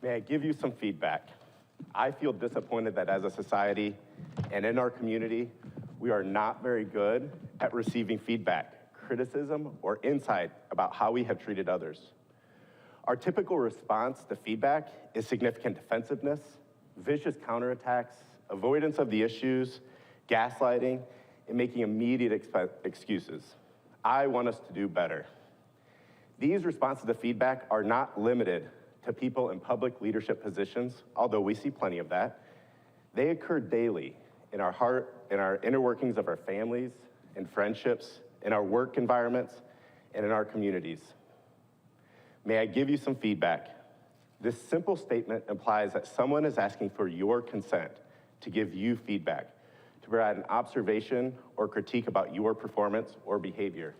May I give you some feedback? I feel disappointed that as a society and in our community, we are not very good at receiving feedback, criticism, or insight about how we have treated others. Our typical response to feedback is significant defensiveness, vicious counterattacks, avoidance of the issues, gaslighting, and making immediate excuses. I want us to do better. These responses to feedback are not limited to people in public leadership positions, although we see plenty of that. They occur daily in our heart, in our inner workings of our families and friendships, in our work environments, and in our communities. May I give you some feedback? This simple statement implies that someone is asking for your consent to give you feedback, to provide an observation or critique about your performance or behavior.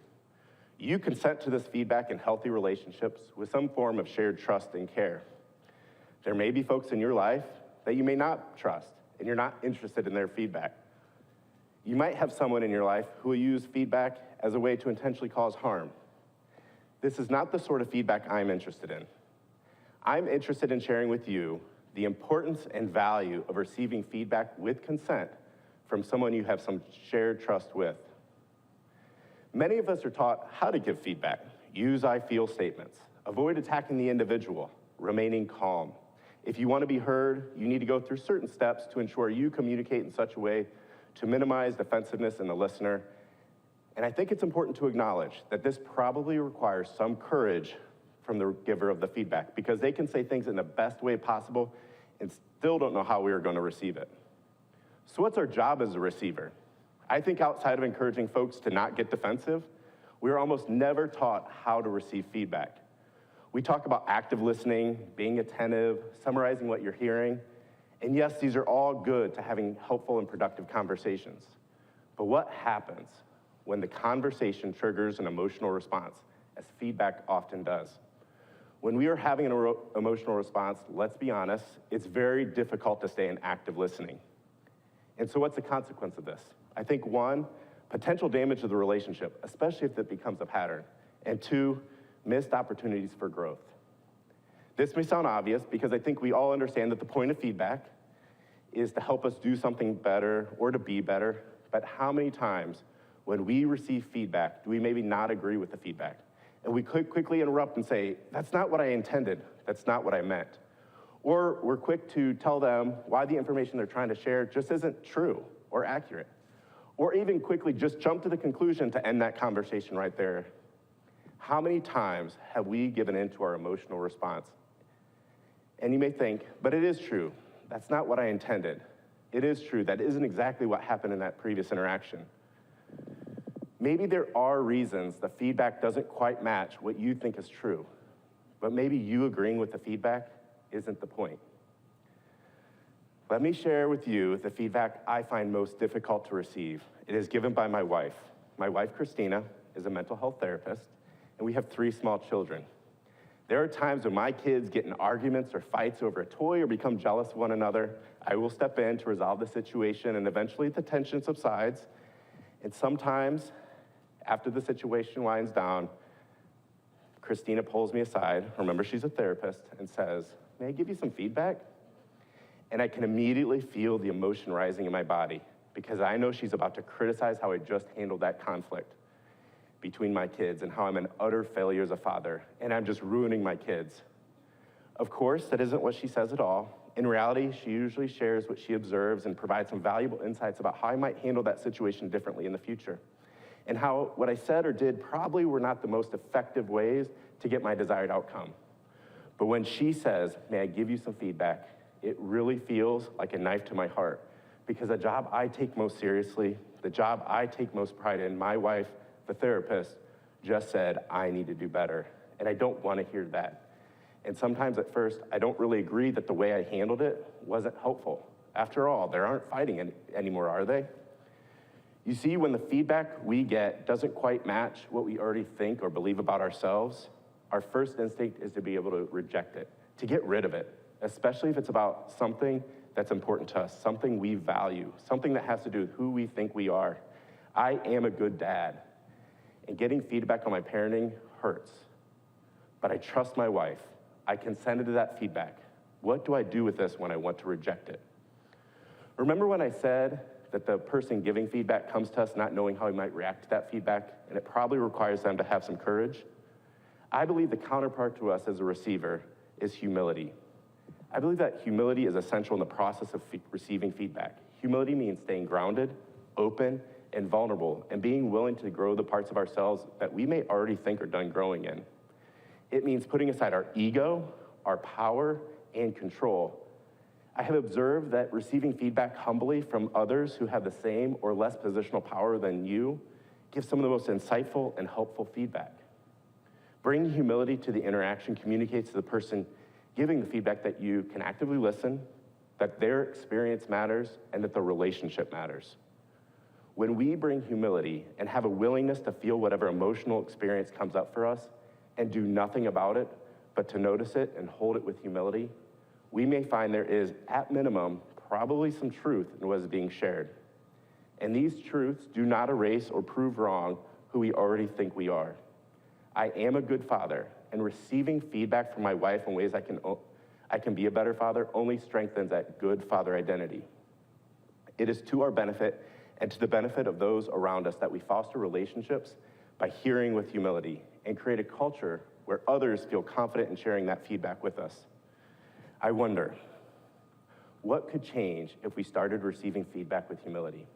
You consent to this feedback in healthy relationships with some form of shared trust and care. There may be folks in your life that you may not trust, and you're not interested in their feedback. You might have someone in your life who will use feedback as a way to intentionally cause harm. This is not the sort of feedback I'm interested in. I'm interested in sharing with you the importance and value of receiving feedback with consent from someone you have some shared trust with. Many of us are taught how to give feedback. Use I feel statements. Avoid attacking the individual. Remaining calm. If you want to be heard, you need to go through certain steps to ensure you communicate in such a way to minimize defensiveness in the listener. And I think it's important to acknowledge that this probably requires some courage from the giver of the feedback, because they can say things in the best way possible and still don't know how we are going to receive it. So what's our job as a receiver? I think outside of encouraging folks to not get defensive, we are almost never taught how to receive feedback. We talk about active listening, being attentive, summarizing what you're hearing, and yes, these are all good to having helpful and productive conversations. But what happens when the conversation triggers an emotional response, as feedback often does? When we are having an emotional response, let's be honest, it's very difficult to stay in active listening. And so what's the consequence of this? I think one, potential damage to the relationship, especially if it becomes a pattern. And two, missed opportunities for growth. This may sound obvious because I think we all understand that the point of feedback is to help us do something better or to be better, but how many times when we receive feedback do we maybe not agree with the feedback? And we could quickly interrupt and say, that's not what I intended, that's not what I meant. Or we're quick to tell them why the information they're trying to share just isn't true or accurate. Or even quickly just jump to the conclusion to end that conversation right there. How many times have we given in to our emotional response? And you may think, but it is true. That's not what I intended. It is true. That isn't exactly what happened in that previous interaction. Maybe there are reasons the feedback doesn't quite match what you think is true, but maybe you agreeing with the feedback isn't the point. Let me share with you the feedback I find most difficult to receive. It is given by my wife. My wife, Christina, is a mental health therapist, and we have 3 small children. There are times when my kids get in arguments or fights over a toy or become jealous of one another. I will step in to resolve the situation, and eventually the tension subsides. And sometimes, after the situation winds down, Christina pulls me aside, remember she's a therapist, and says, may I give you some feedback? And I can immediately feel the emotion rising in my body because I know she's about to criticize how I just handled that conflict between my kids and how I'm an utter failure as a father, and I'm just ruining my kids. Of course, that isn't what she says at all. In reality, she usually shares what she observes and provides some valuable insights about how I might handle that situation differently in the future, and how what I said or did probably were not the most effective ways to get my desired outcome. But when she says, may I give you some feedback, it really feels like a knife to my heart, because the job I take most seriously, the job I take most pride in, my wife, the therapist, just said, I need to do better, and I don't want to hear that. And sometimes at first, I don't really agree that the way I handled it wasn't helpful. After all, they aren't fighting anymore, are they? You see, when the feedback we get doesn't quite match what we already think or believe about ourselves, our first instinct is to be able to reject it, to get rid of it, especially if it's about something that's important to us, something we value, something that has to do with who we think we are. I am a good dad, and getting feedback on my parenting hurts. But I trust my wife. I consented to that feedback. What do I do with this when I want to reject it? Remember when I said that the person giving feedback comes to us not knowing how he might react to that feedback, and it probably requires them to have some courage? I believe the counterpart to us as a receiver is humility. I believe that humility is essential in the process of receiving feedback. Humility means staying grounded, open, and vulnerable, and being willing to grow the parts of ourselves that we may already think are done growing in. It means putting aside our ego, our power, and control. I have observed that receiving feedback humbly from others who have the same or less positional power than you gives some of the most insightful and helpful feedback. Bringing humility to the interaction communicates to the person giving the feedback that you can actively listen, that their experience matters, and that the relationship matters. When we bring humility and have a willingness to feel whatever emotional experience comes up for us and do nothing about it, but to notice it and hold it with humility, we may find there is, at minimum, probably some truth in what is being shared. And these truths do not erase or prove wrong who we already think we are. I am a good father, and receiving feedback from my wife in ways I can be a better father only strengthens that good father identity. It is to our benefit and to the benefit of those around us that we foster relationships by hearing with humility and create a culture where others feel confident in sharing that feedback with us. I wonder, what could change if we started receiving feedback with humility?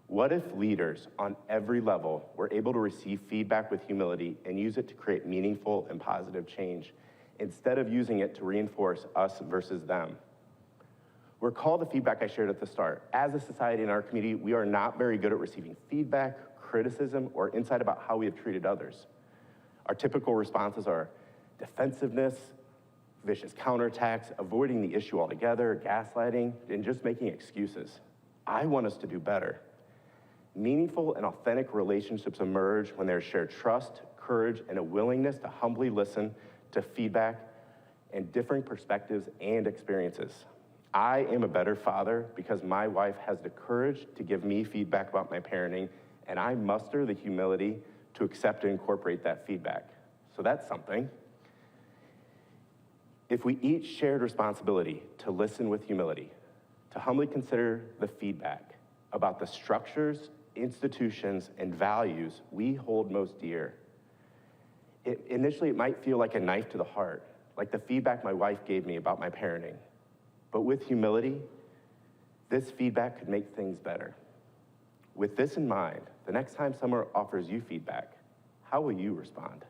What if leaders on every level were able to receive feedback with humility and use it to create meaningful and positive change instead of using it to reinforce us versus them? Recall the feedback I shared at the start. As a society in our community, we are not very good at receiving feedback, criticism, or insight about how we have treated others. Our typical responses are defensiveness, vicious counterattacks, avoiding the issue altogether, gaslighting, and just making excuses. I want us to do better. Meaningful and authentic relationships emerge when there's shared trust, courage, and a willingness to humbly listen to feedback and differing perspectives and experiences. I am a better father because my wife has the courage to give me feedback about my parenting, and I muster the humility to accept and incorporate that feedback. So that's something. If we each shared responsibility to listen with humility, to humbly consider the feedback about the structures, institutions, and values we hold most dear, initially it might feel like a knife to the heart, like the feedback my wife gave me about my parenting. But with humility, this feedback could make things better. With this in mind, the next time someone offers you feedback, how will you respond?